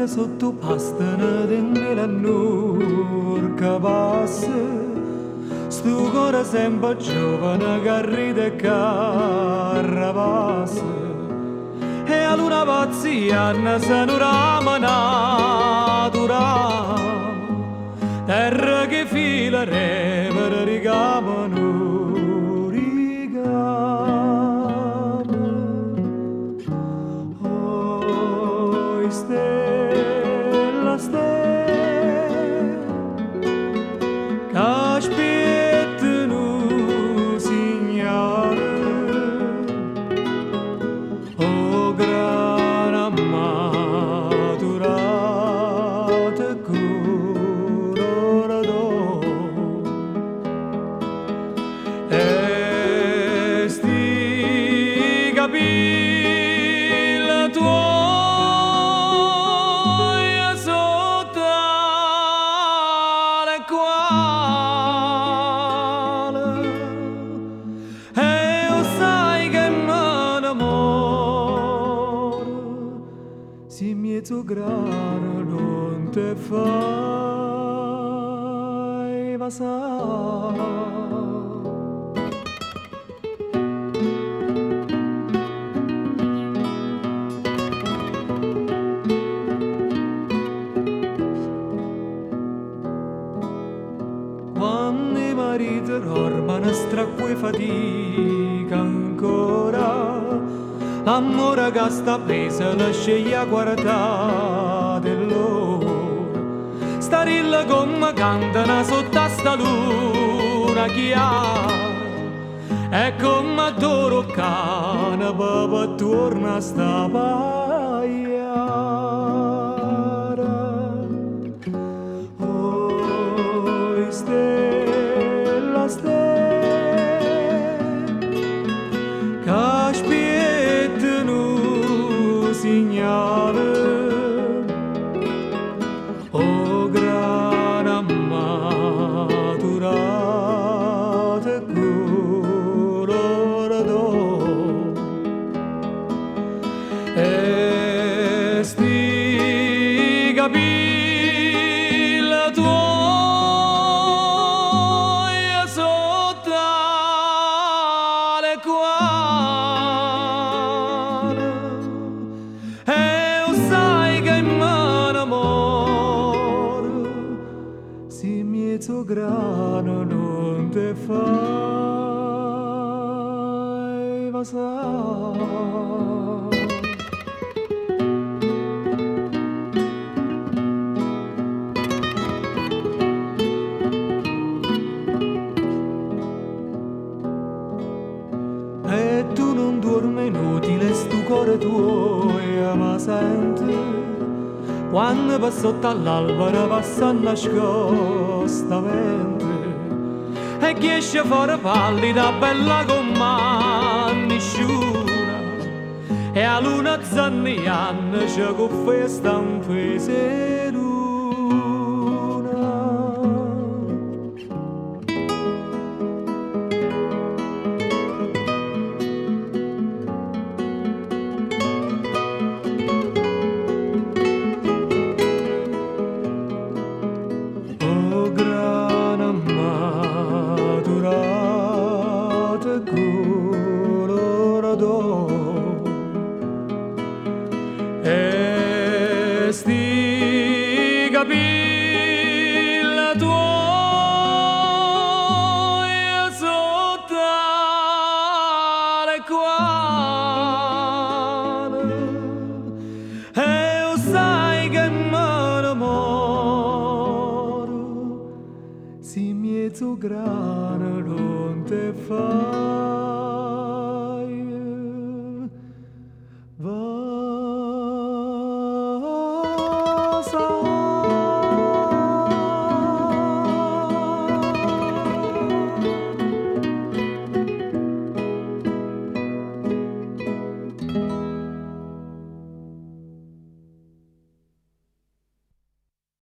sotto pastano dell'annur che passa, sto cuore sempre giovane che ride e carrapassa, e a luna pazziana se non rama natura, terra che fila per ricamano. Stella, stella, che aspettano segnale, o gran ammaturata colorato, e sti capelli tuoi si mezzo grano non te fai passare. Quando i mariti ormano stracque fatica ancora, l'amore che sta presa la sceglie a guardare loro, starilla come cantano sotto sta luna chiara, e come adoro cane per torna a sta pagliara. Oh, stella, stella, che aspettano segnale, o gran ammaturata colorato, e sti capelli tuoi sotto le quali, e sai che mi innamoro, se mezzo grano non te fai passare. E tu non dormi inutile, sto cuore tuo ma senti, quando va sotto all'albero passa nascostamente, e chi esce fuori pallida bella come nessuno, e a luna zanniana c'è con festa un paese luna. O gran ammaturata colorato, e sti capelli tuoi sotto le quali, e sai che mi innamoro, si mezzo grano non te fa